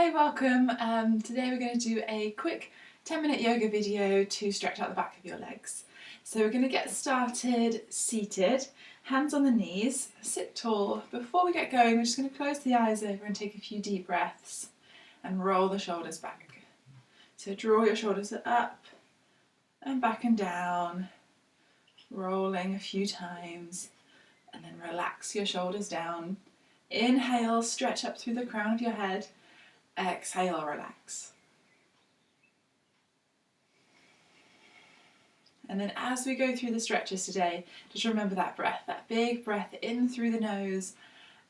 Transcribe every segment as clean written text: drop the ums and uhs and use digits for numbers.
Hi, welcome. Today we're going to do a quick 10-minute yoga video to stretch out the back of your legs. So we're going to get started seated, hands on the knees, sit tall. Before we get going, we're just going to close the eyes over and take a few deep breaths and roll the shoulders back. So draw your shoulders up and back and down, rolling a few times, and then relax your shoulders down. Inhale, stretch up through the crown of your head. Exhale, relax. And then as we go through the stretches today, just remember that breath, that big breath in through the nose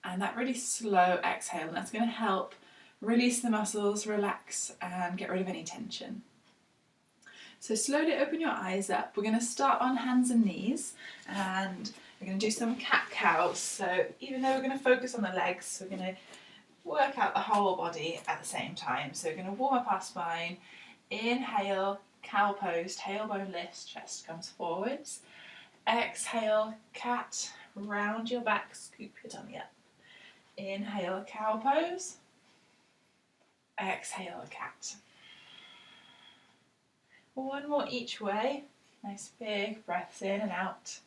and that really slow exhale. And that's going to help release the muscles, relax and get rid of any tension. So slowly open your eyes up. We're going to start on hands and knees and we're going to do some cat-cows. So even though we're going to focus on the legs, we're going to work out the whole body at the same time. So we're going to warm up our spine. Inhale, cow pose, tailbone lifts, chest comes forwards. Exhale, cat, round your back, scoop your tummy up. Inhale, cow pose. Exhale, cat. One more each way. Nice big breaths in and out.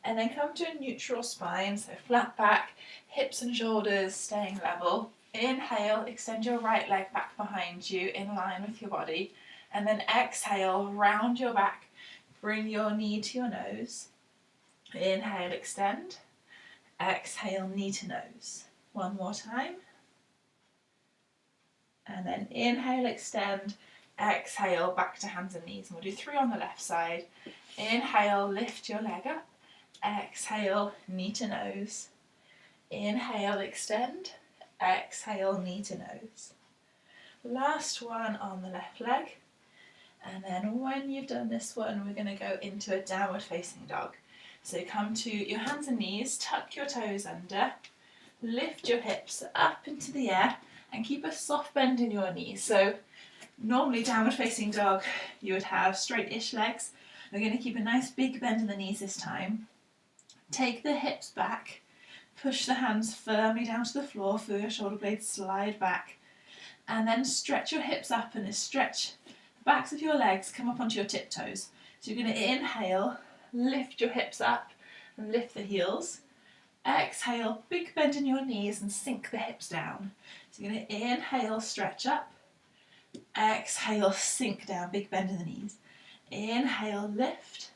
And then come to a neutral spine, so flat back, hips and shoulders staying level. Inhale, extend your right leg back behind you in line with your body. And then exhale, round your back, bring your knee to your nose. Inhale, extend. Exhale, knee to nose. One more time. And then inhale, extend. Exhale, back to hands and knees. And we'll do 3 on the left side. Inhale, lift your leg up. Exhale, knee to nose. Inhale, extend. Exhale, knee to nose. Last one on the left leg. And then when you've done this one, we're going to go into a downward facing dog. So come to your hands and knees, tuck your toes under, lift your hips up into the air and keep a soft bend in your knees. So normally downward facing dog, you would have straight-ish legs. We're going to keep a nice big bend in the knees this time. Take the hips back, push the hands firmly down to the floor, feel your shoulder blades slide back, and then stretch your hips up and stretch the backs of your legs, come up onto your tiptoes. So you're going to inhale, lift your hips up and lift the heels. Exhale, big bend in your knees and sink the hips down. So you're going to inhale, stretch up. Exhale, sink down, big bend in the knees. Inhale, lift.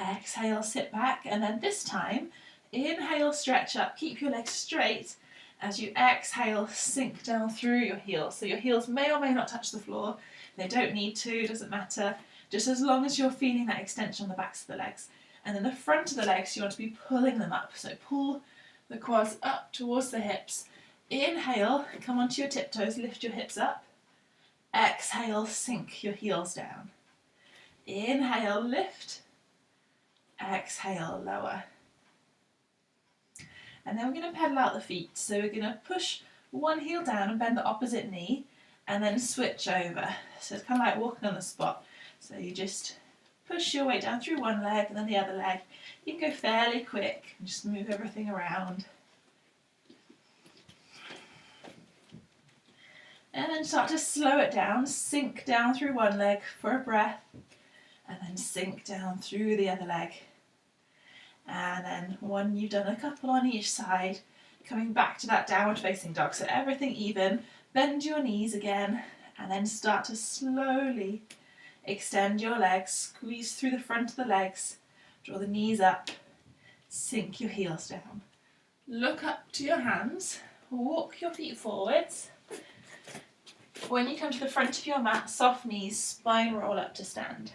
Exhale, sit back, and then this time, inhale, stretch up, keep your legs straight. As you exhale, sink down through your heels. So your heels may or may not touch the floor. They don't need to, doesn't matter. Just as long as you're feeling that extension on the backs of the legs. And then the front of the legs, you want to be pulling them up. So pull the quads up towards the hips. Inhale, come onto your tiptoes, lift your hips up. Exhale, sink your heels down. Inhale, lift. Exhale, lower. And then we're going to pedal out the feet. So we're going to push one heel down and bend the opposite knee and then switch over. So it's kind of like walking on the spot. So you just push your way down through one leg and then the other leg. You can go fairly quick and just move everything around. And then start to slow it down, sink down through one leg for a breath and then sink down through the other leg. And then when you've done a couple on each side, coming back to that downward facing dog. So everything even, bend your knees again and then start to slowly extend your legs, squeeze through the front of the legs, draw the knees up, sink your heels down. Look up to your hands, walk your feet forwards. When you come to the front of your mat, soft knees, spine roll up to stand.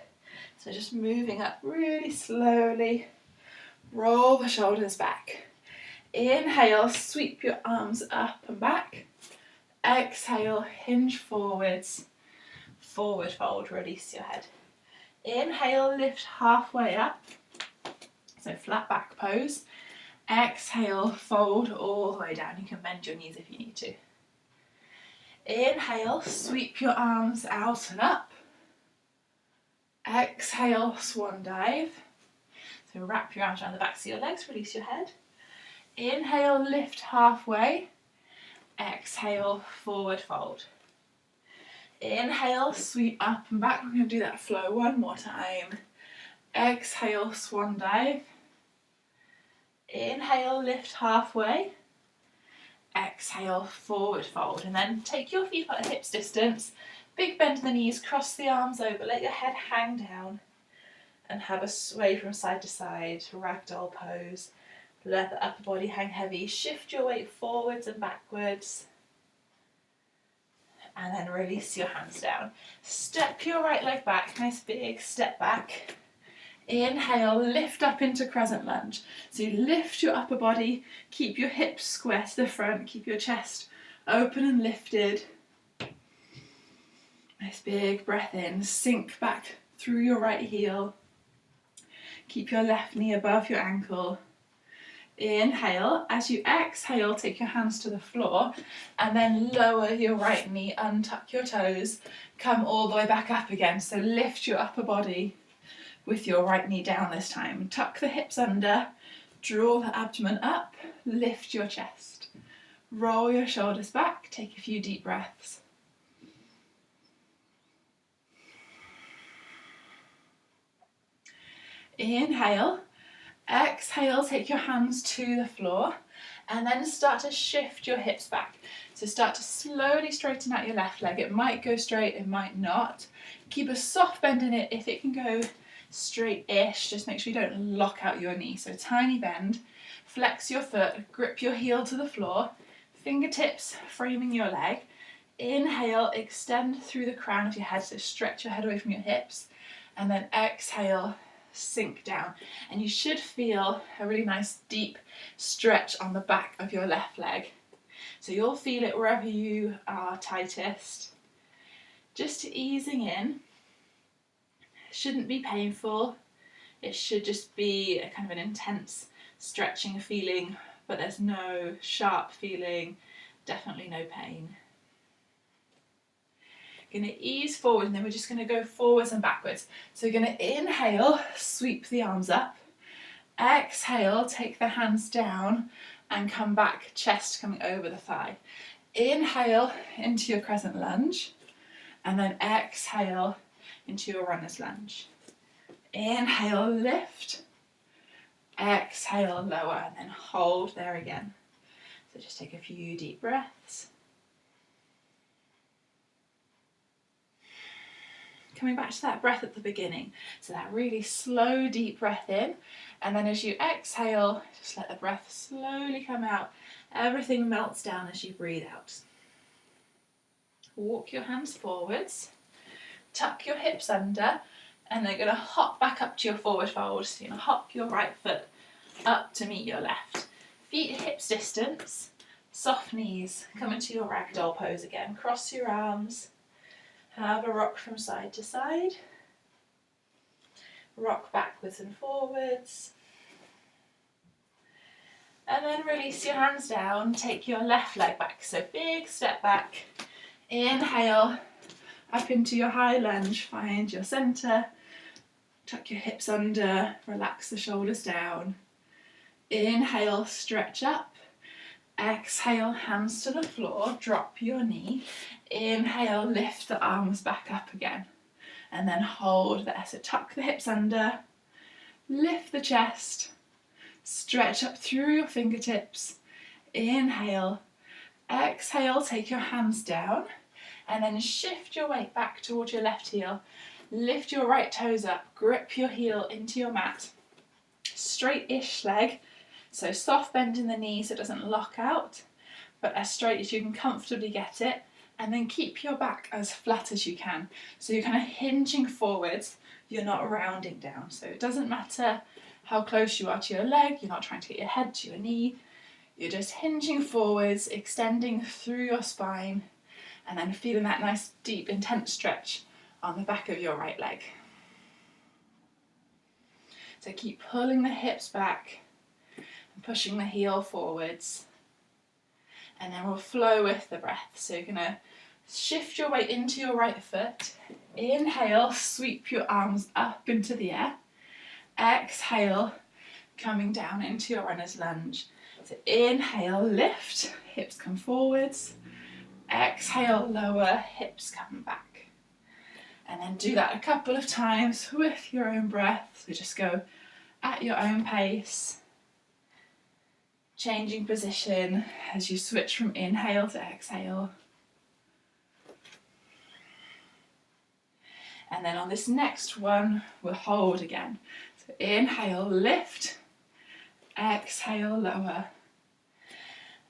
So just moving up really slowly. Roll the shoulders back. Inhale, sweep your arms up and back. Exhale, hinge forwards. Forward fold, release your head. Inhale, lift halfway up. So flat back pose. Exhale, fold all the way down. You can bend your knees if you need to. Inhale, sweep your arms out and up. Exhale, swan dive. So wrap your arms around the backs of your legs, release your head. Inhale, lift halfway. Exhale, forward fold. Inhale, sweep up and back. We're going to do that flow one more time. Exhale, swan dive. Inhale, lift halfway. Exhale, forward fold. And then take your feet at hips distance. Big bend in the knees, cross the arms over, let your head hang down. And have a sway from side to side, ragdoll pose. Let the upper body hang heavy. Shift your weight forwards and backwards. And then release your hands down. Step your right leg back, nice big step back. Inhale, lift up into crescent lunge. So you lift your upper body, keep your hips square to the front, keep your chest open and lifted. Nice big breath in, sink back through your right heel. Keep your left knee above your ankle. Inhale, as you exhale, take your hands to the floor and then lower your right knee, untuck your toes, come all the way back up again. So lift your upper body with your right knee down this time. Tuck the hips under, draw the abdomen up, lift your chest. Roll your shoulders back, take a few deep breaths. Inhale. Exhale, take your hands to the floor and then start to shift your hips back. So start to slowly straighten out your left leg. It might go straight, it might not. Keep a soft bend in it. If it can go straight-ish, just make sure you don't lock out your knee. So tiny bend, flex your foot, grip your heel to the floor, fingertips framing your leg. Inhale, extend through the crown of your head, so stretch your head away from your hips. And then exhale, sink down, and you should feel a really nice deep stretch on the back of your left leg. So you'll feel it wherever you are tightest. Just easing in. It shouldn't be painful. It should just be a kind of an intense stretching feeling, but there's no sharp feeling, definitely no pain. Going to ease forward and then we're just going to go forwards and backwards. So you're going to inhale, sweep the arms up. Exhale, take the hands down and come back, chest coming over the thigh. Inhale into your crescent lunge and then exhale into your runner's lunge. Inhale, lift. Exhale, lower and then hold there again. So just take a few deep breaths. Coming back to that breath at the beginning. So that really slow, deep breath in. And then as you exhale, just let the breath slowly come out. Everything melts down as you breathe out. Walk your hands forwards. Tuck your hips under. And then going to hop back up to your forward fold. So you're going to hop your right foot up to meet your left. Feet hips distance. Soft knees. Come into your ragdoll pose again. Cross your arms. Have a rock from side to side. Rock backwards and forwards. And then release your hands down. Take your left leg back. So big step back. Inhale up into your high lunge. Find your centre. Tuck your hips under. Relax the shoulders down. Inhale, stretch up. Exhale, hands to the floor, drop your knee. Inhale, lift the arms back up again. And then hold there. So tuck the hips under, lift the chest, stretch up through your fingertips. Inhale, exhale, take your hands down. And then shift your weight back towards your left heel. Lift your right toes up, grip your heel into your mat. Straight-ish leg. So soft bend in the knee so it doesn't lock out, but as straight as you can comfortably get it. And then keep your back as flat as you can. So you're kind of hinging forwards, you're not rounding down. So it doesn't matter how close you are to your leg, you're not trying to get your head to your knee. You're just hinging forwards, extending through your spine, and then feeling that nice, deep, intense stretch on the back of your right leg. So keep pulling the hips back, pushing the heel forwards, and then we'll flow with the breath. So you're going to shift your weight into your right foot. Inhale, sweep your arms up into the air. Exhale, coming down into your runner's lunge. So inhale, lift, hips come forwards. Exhale, lower, hips come back. And then do that a couple of times with your own breath. So just go at your own pace, changing position as you switch from inhale to exhale. And then on this next one, we'll hold again. So inhale, lift, exhale, lower.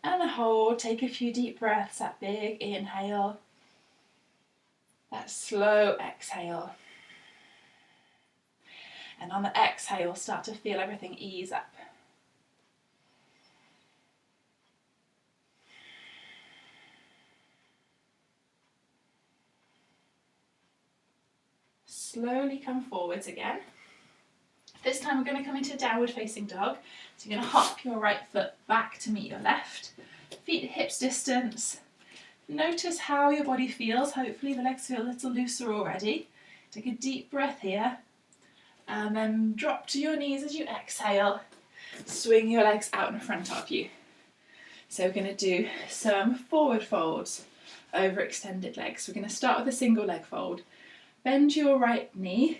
And hold, take a few deep breaths, that big inhale, that slow exhale. And on the exhale, start to feel everything ease up. Slowly come forwards again. This time we're going to come into downward facing dog. So you're going to hop your right foot back to meet your left. Feet hips distance. Notice how your body feels. Hopefully the legs feel a little looser already. Take a deep breath here. And then drop to your knees as you exhale. Swing your legs out in front of you. So we're going to do some forward folds over extended legs. We're going to start with a single leg fold. Bend your right knee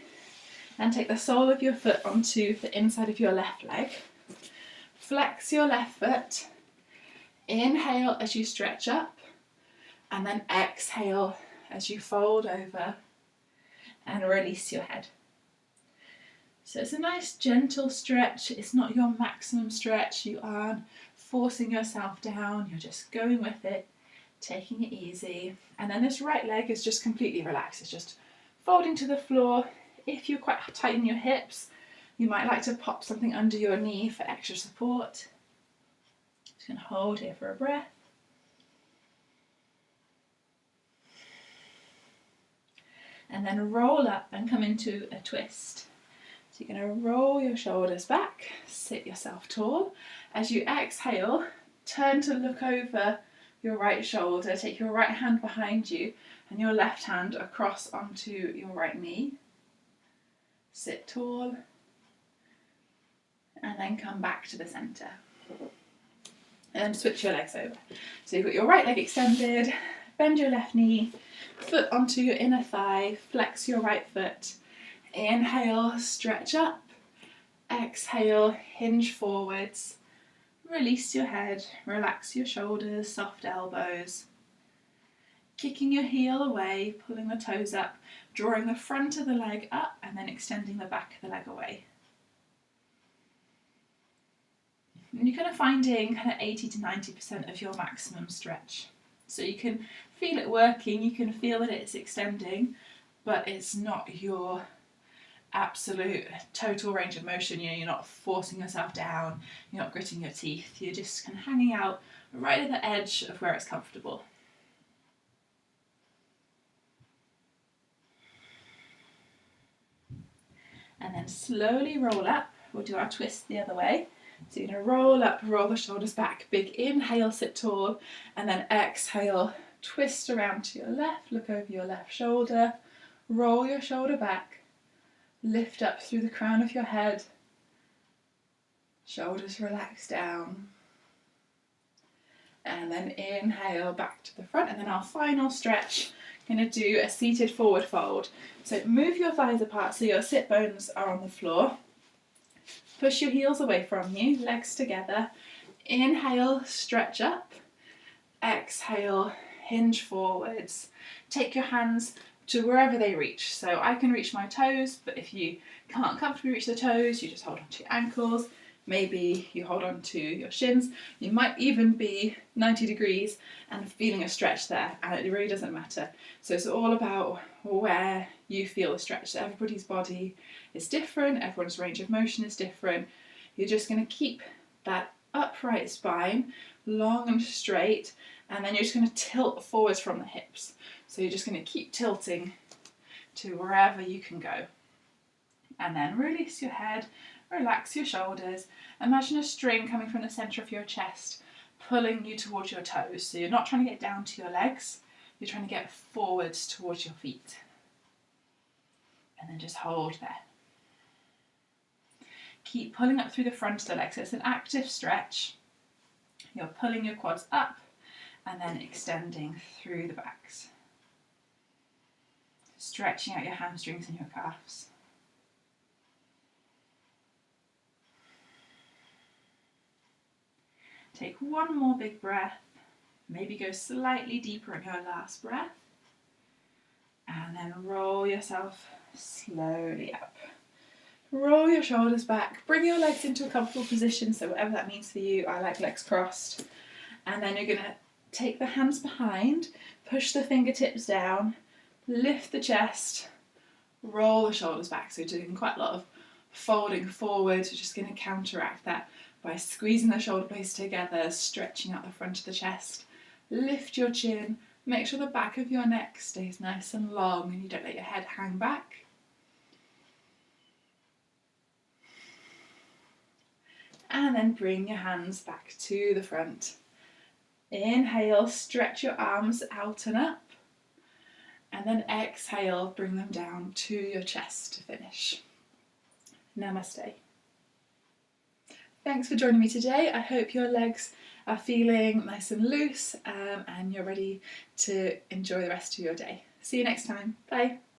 and take the sole of your foot onto the inside of your left leg. Flex your left foot. Inhale as you stretch up, and then exhale as you fold over and release your head. So it's a nice gentle stretch. It's not your maximum stretch. You aren't forcing yourself down. You're just going with it, taking it easy. And then this right leg is just completely relaxed. It's just folding to the floor. If you're quite tight in your hips, you might like to pop something under your knee for extra support. Just going to hold here for a breath. And then roll up and come into a twist. So you're going to roll your shoulders back, sit yourself tall. As you exhale, turn to look over your right shoulder, take your right hand behind you and your left hand across onto your right knee. Sit tall and then come back to the centre. And then switch your legs over. So you've got your right leg extended, bend your left knee, foot onto your inner thigh, flex your right foot. Inhale, stretch up. Exhale, hinge forwards. Release your head, relax your shoulders, soft elbows. Kicking your heel away, pulling the toes up, drawing the front of the leg up and then extending the back of the leg away. And you're kind of finding kind of 80 to 90% of your maximum stretch. So you can feel it working, you can feel that it's extending, but it's not your absolute total range of motion. You know, you're not forcing yourself down, you're not gritting your teeth, you're just kind of hanging out right at the edge of where it's comfortable. And then slowly roll up. We'll do our twist the other way. So you're going to roll up, roll the shoulders back, big inhale, sit tall, and then exhale, twist around to your left, look over your left shoulder, roll your shoulder back, lift up through the crown of your head, shoulders relax down, and then inhale back to the front, and then our final stretch, going to do a seated forward fold. So move your thighs apart so your sit bones are on the floor. Push your heels away from you, legs together. Inhale, stretch up. Exhale, hinge forwards. Take your hands to wherever they reach. So I can reach my toes, but if you can't comfortably reach the toes, you just hold on to your ankles. Maybe you hold on to your shins. You might even be 90 degrees and feeling a stretch there, and it really doesn't matter. So it's all about where you feel the stretch. So everybody's body is different, everyone's range of motion is different. You're just going to keep that upright spine, long and straight, and then you're just going to tilt forwards from the hips. So you're just going to keep tilting to wherever you can go. And then release your head, relax your shoulders. Imagine a string coming from the centre of your chest, pulling you towards your toes. So you're not trying to get down to your legs, you're trying to get forwards towards your feet. And then just hold there. Keep pulling up through the front of the legs. So it's an active stretch. You're pulling your quads up and then extending through the backs. Stretching out your hamstrings and your calves. Take one more big breath. Maybe go slightly deeper in your last breath. And then roll yourself slowly up. Roll your shoulders back. Bring your legs into a comfortable position, so whatever that means for you. I like legs crossed. And then you're going to take the hands behind, push the fingertips down, lift the chest, roll the shoulders back. So you're doing quite a lot of folding forward. You're just going to counteract that by squeezing the shoulder blades together, stretching out the front of the chest. Lift your chin. Make sure the back of your neck stays nice and long and you don't let your head hang back. And then bring your hands back to the front. Inhale, stretch your arms out and up. And then exhale, bring them down to your chest to finish. Namaste. Thanks for joining me today. I hope your legs are feeling nice and loose and you're ready to enjoy the rest of your day. See you next time. Bye.